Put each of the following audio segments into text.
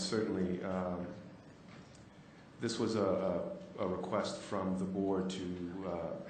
certainly. This was a request from the board to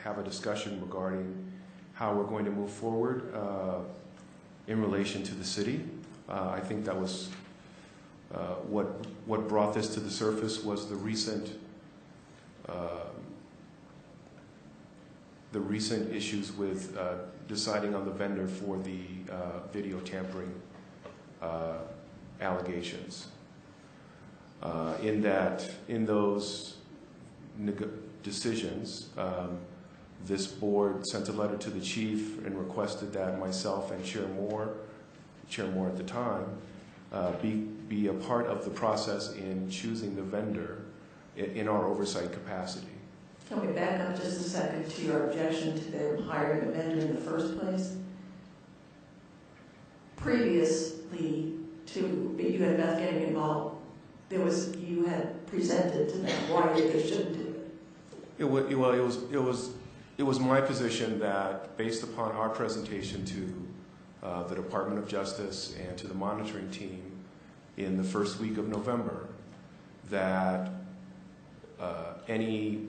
have a discussion regarding how we're going to move forward in relation to the city. I think that was what brought this to the surface was the recent issues with deciding on the vendor for the video tampering allegations. In those decisions, this board sent a letter to the chief and requested that myself and Chair Moore at the time, be a part of the process in choosing the vendor in our oversight capacity. Can we back up just a second to your objection to them hiring a vendor in the first place? Previously to you and Beth getting involved, you had presented to them why they shouldn't do it. It was my position that based upon our presentation to the Department of Justice and to the monitoring team in the first week of November, that any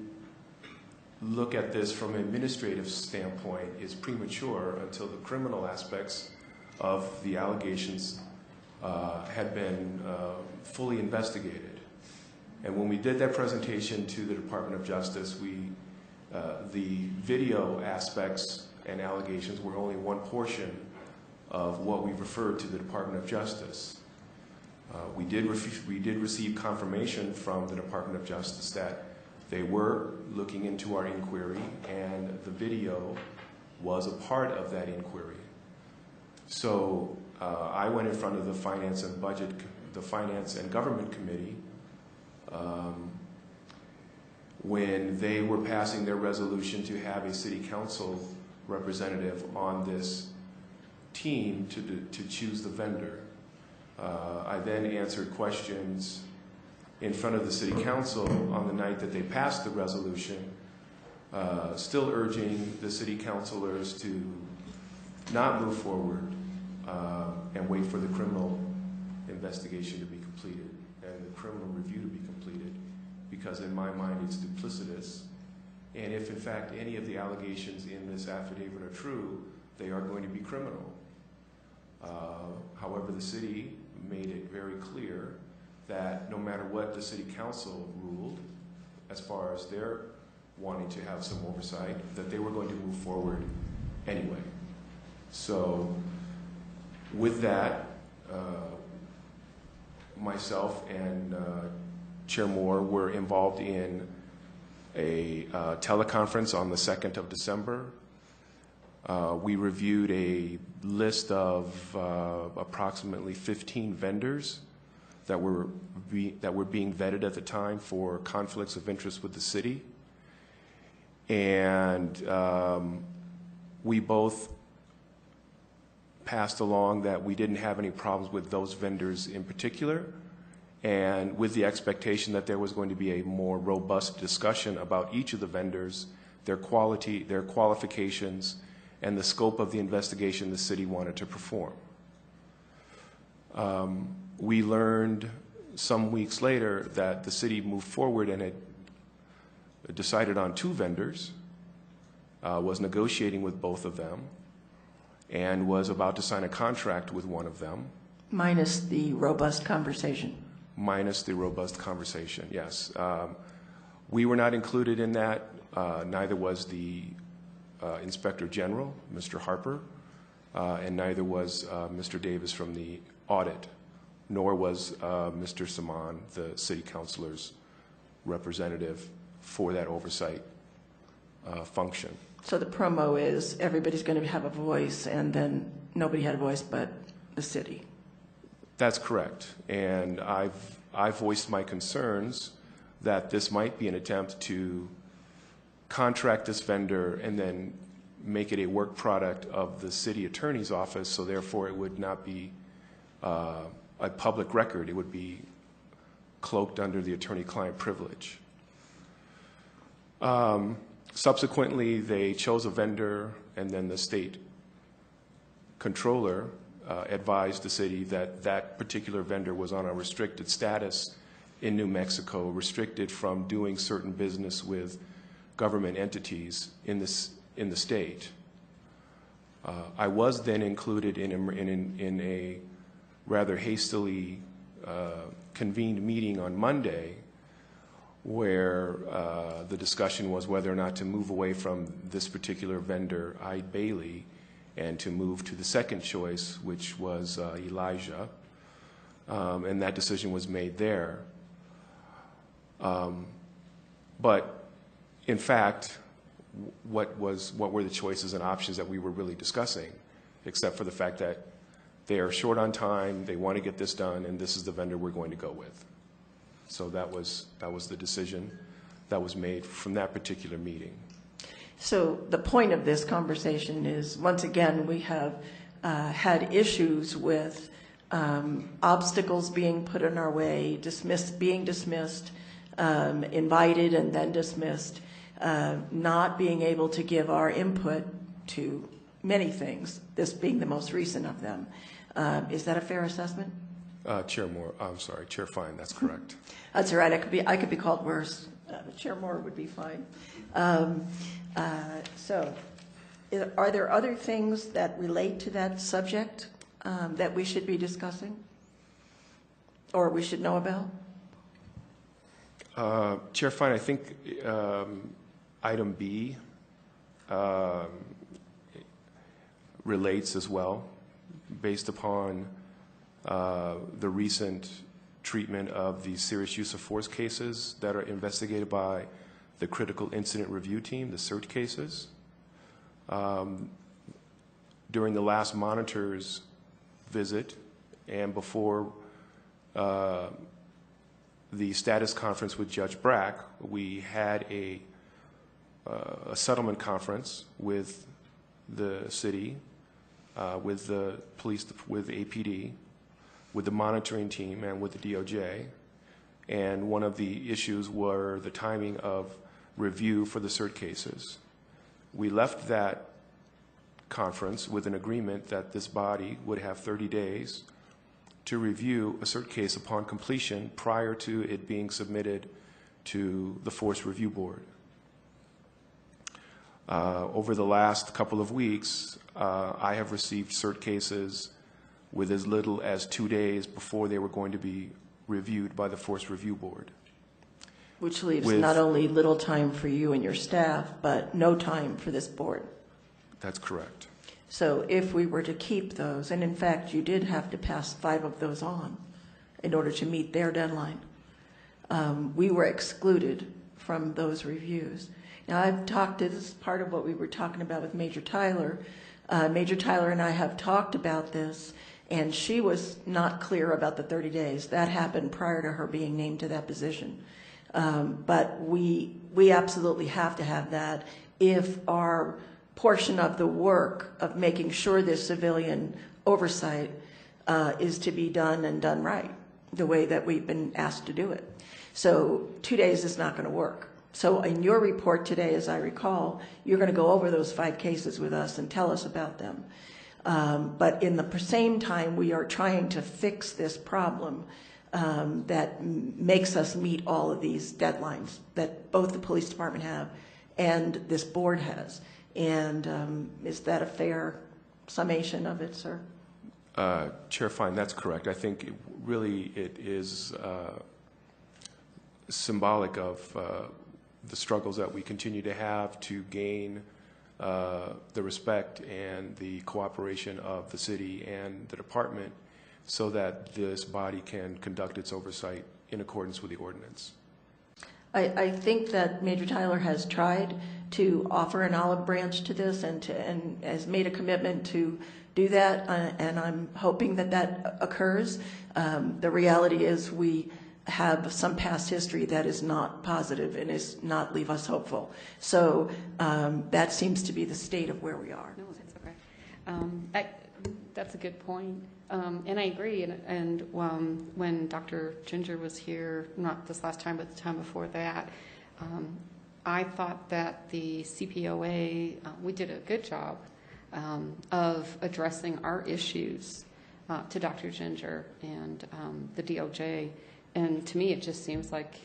look at this from an administrative standpoint is premature until the criminal aspects of the allegations had been fully investigated. And when we did that presentation to the Department of Justice, the video aspects and allegations were only one portion of what we referred to the Department of Justice. We did receive confirmation from the Department of Justice that they were looking into our inquiry, and the video was a part of that inquiry. So I went in front of the Finance and Government Committee when they were passing their resolution to have a city council representative on this team to choose the vendor. I then answered questions in front of the city council on the night that they passed the resolution, still urging the city councilors to not move forward and wait for the criminal investigation to be completed and the criminal review to be completed, because in my mind it's duplicitous. And if in fact any of the allegations in this affidavit are true, they are going to be criminal. However, the city made it very clear that no matter what the city council ruled, as far as their wanting to have some oversight, that they were going to move forward anyway. So with that, myself and Chair Moore were involved in a teleconference on the 2nd of December. We reviewed a list of approximately 15 vendors that were being vetted at the time for conflicts of interest with the city. And we both passed along that we didn't have any problems with those vendors in particular, and with the expectation that there was going to be a more robust discussion about each of the vendors, their quality, their qualifications, and the scope of the investigation the city wanted to perform. We learned some weeks later that the city moved forward and had decided on 2 vendors, was negotiating with both of them, and was about to sign a contract with one of them. Minus the robust conversation. Minus the robust conversation, yes. We were not included in that, neither was the Inspector General, Mr. Harper, and neither was Mr. Davis from the audit, nor was Mr. Saman, the city councilor's representative for that oversight function. So the promo is everybody's going to have a voice, and then nobody had a voice but the city. That's correct. And I voiced my concerns that this might be an attempt to contract this vendor and then make it a work product of the city attorney's office, so therefore it would not be a public record. It would be cloaked under the attorney-client privilege. Subsequently, they chose a vendor, and then the state controller advised the city that that particular vendor was on a restricted status in New Mexico, restricted from doing certain business with government entities in the state. I was then included in a rather hastily convened meeting on Monday where the discussion was whether or not to move away from this particular vendor, Ide Bailey, and to move to the second choice, which was Elijah. And that decision was made there. But in fact, what were the choices and options that we were really discussing, except for the fact that they are short on time, they want to get this done, and this is the vendor we're going to go with. So that was the decision that was made from that particular meeting. So the point of this conversation is, once again, we have had issues with obstacles being put in our way, being dismissed, invited and then dismissed, not being able to give our input to many things, this being the most recent of them. Is that a fair assessment? Chair Moore, I'm sorry, Chair Fine, that's correct. That's all right. I could be called worse. Chair Moore would be fine. So, are there other things that relate to that subject that we should be discussing, or we should know about? Chair Fine, I think item B relates as well, based upon the recent treatment of the serious use of force cases that are investigated by the Critical Incident Review Team, the CERT cases. During the last monitor's visit and before the status conference with Judge Brack, we had a settlement conference with the city, with the police, with APD, with the monitoring team, and with the DOJ. And one of the issues were the timing of review for the CERT cases. We left that conference with an agreement that this body would have 30 days to review a CERT case upon completion prior to it being submitted to the Force Review Board. Over the last couple of weeks, I have received CERT cases with as little as 2 days before they were going to be reviewed by the Force Review Board. Which leaves not only little time for you and your staff, but no time for this board. That's correct. So if we were to keep those, and in fact you did have to pass 5 of those on in order to meet their deadline, we were excluded from those reviews. Now I've talked to, this is part of what we were talking about with Major Tyler. Major Tyler and I have talked about this, and she was not clear about the 30 days. That happened prior to her being named to that position. But we absolutely have to have that if our portion of the work of making sure this civilian oversight is to be done and done right, the way that we've been asked to do it. So 2 days is not going to work. So in your report today, as I recall, you're going to go over those 5 cases with us and tell us about them. But in the same time, we are trying to fix this problem that makes us meet all of these deadlines that both the police department have and this board has. And is that a fair summation of it, sir? Chair Fine, that's correct. I think it is symbolic of the struggles that we continue to have to gain the respect and the cooperation of the city and the department so that this body can conduct its oversight in accordance with the ordinance. I think that Major Tyler has tried to offer an olive branch to this and has made a commitment to do that, and I'm hoping that that occurs. The reality is we have some past history that is not positive and is not leave us hopeful. So that seems to be the state of where we are. No, that's okay. That's a good point. And I agree. And when Dr. Ginger was here, not this last time, but the time before that, I thought that the CPOA, we did a good job of addressing our issues. to Dr. Ginger and the DOJ. And to me, it just seems like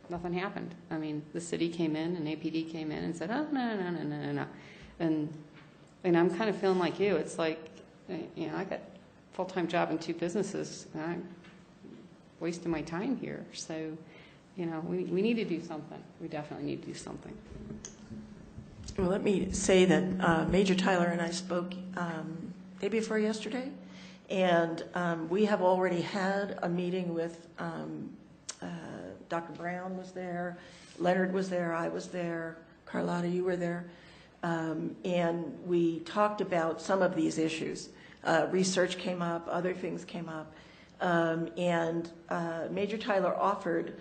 nothing happened. I mean, the city came in and APD came in and said, oh, no. And I'm kind of feeling like you. It's like, you know, I got a full-time job and 2 businesses, and I'm wasting my time here. So, you know, we need to do something. We definitely need to do something. Well, let me say that Major Tyler and I spoke day before yesterday, and we have already had a meeting with Dr. Brown was there, Leonard was there, I was there, Carlotta, you were there, and we talked about some of these issues. Research came up, other things came up, and Major Tyler offered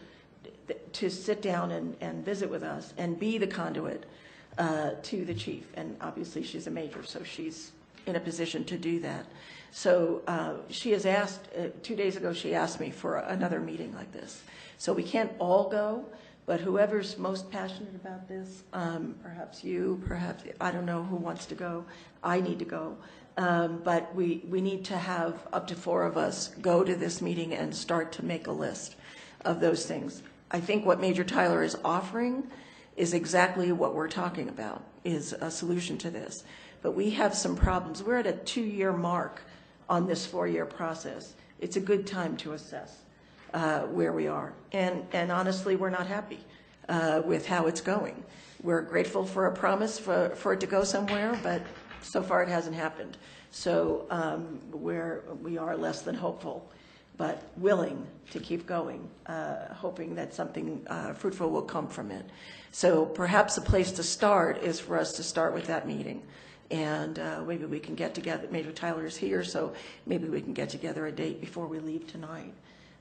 to sit down and visit with us and be the conduit to the chief. And obviously she's a major, so she's in a position to do that. So she has asked, 2 days ago she asked me for another meeting like this. So we can't all go, but whoever's most passionate about this, perhaps you, perhaps, I don't know who wants to go. I need to go. But we need to have up to 4 of us go to this meeting and start to make a list of those things. I think what Major Tyler is offering is exactly what we're talking about, is a solution to this. But we have some problems. We're at a 2-year mark on this 4-year process. It's a good time to assess where we are. And honestly, we're not happy with how it's going. We're grateful for a promise for it to go somewhere, but so far it hasn't happened. So we are less than hopeful, but willing to keep going, hoping that something fruitful will come from it. So perhaps a place to start is for us to start with that meeting. And maybe we can get together. Major Tyler is here, so maybe we can get together a date before we leave tonight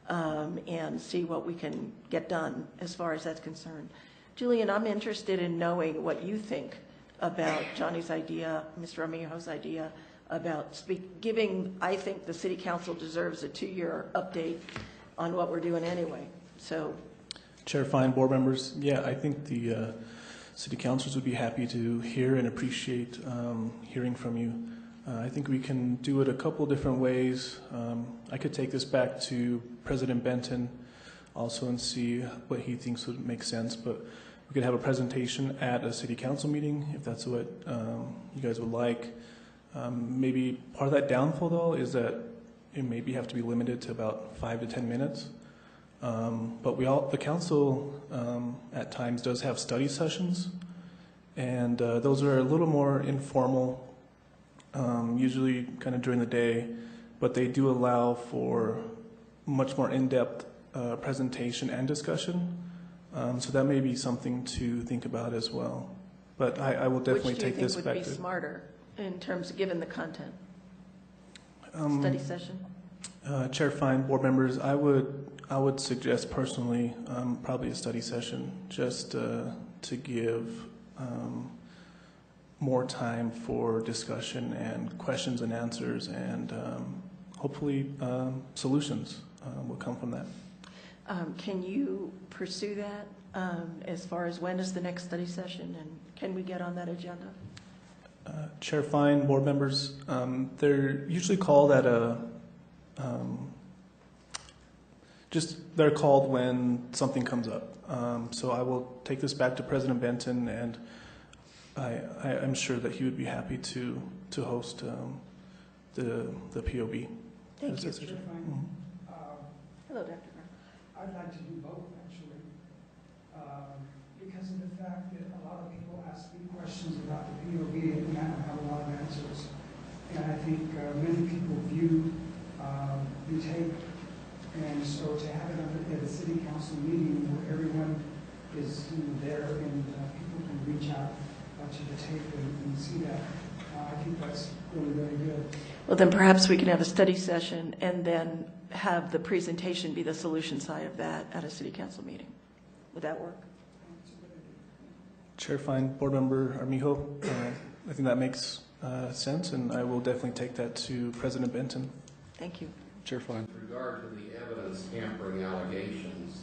and see what we can get done as far as that's concerned. Julian, I'm interested in knowing what you think about Johnny's idea, Mr. Armijo's idea, about giving, I think the City Council deserves a 2-year update on what we're doing anyway. So, Chair Fine, board members, yeah, I think the City Councilors would be happy to hear and appreciate hearing from you. I think we can do it a couple different ways. I could take this back to President Benton also and see what he thinks would make sense, but we could have a presentation at a City Council meeting if that's what you guys would like. Maybe part of that downfall, though, is that it maybe have to be limited to about 5 to 10 minutes. But the council at times does have study sessions, and those are a little more informal, usually kind of during the day, but they do allow for much more in-depth presentation and discussion. So that may be something to think about as well. But I will definitely take this back to... Which do you think would be smarter in terms of given the content? Study session? Chair Fine, board members, I would suggest personally probably a study session just to give more time for discussion and questions and answers, and hopefully solutions will come from that. Can you pursue that as far as when is the next study session, and can we get on that agenda? Chair Fine, board members, they're usually called at a they're called when something comes up. So I will take this back to President Benton, and I'm sure that he would be happy to host the POB. Thank you. Mm-hmm. Hello, Dr. Brown. I'd like to do both, actually, because of the fact that a lot of people ask me questions about the POB and I don't have a lot of answers. And I think many people view the tape, and so to have it at a city council meeting where everyone is there and people can reach out to the tape and see that, I think that's really, really good. Well, then perhaps we can have a study session and then have the presentation be the solution side of that at a city council meeting. Would that work? Chair Fine, board member Armijo, I think that makes sense, and I will definitely take that to President Benton. Thank you. Chair Fine. With regard to the evidence tampering allegations,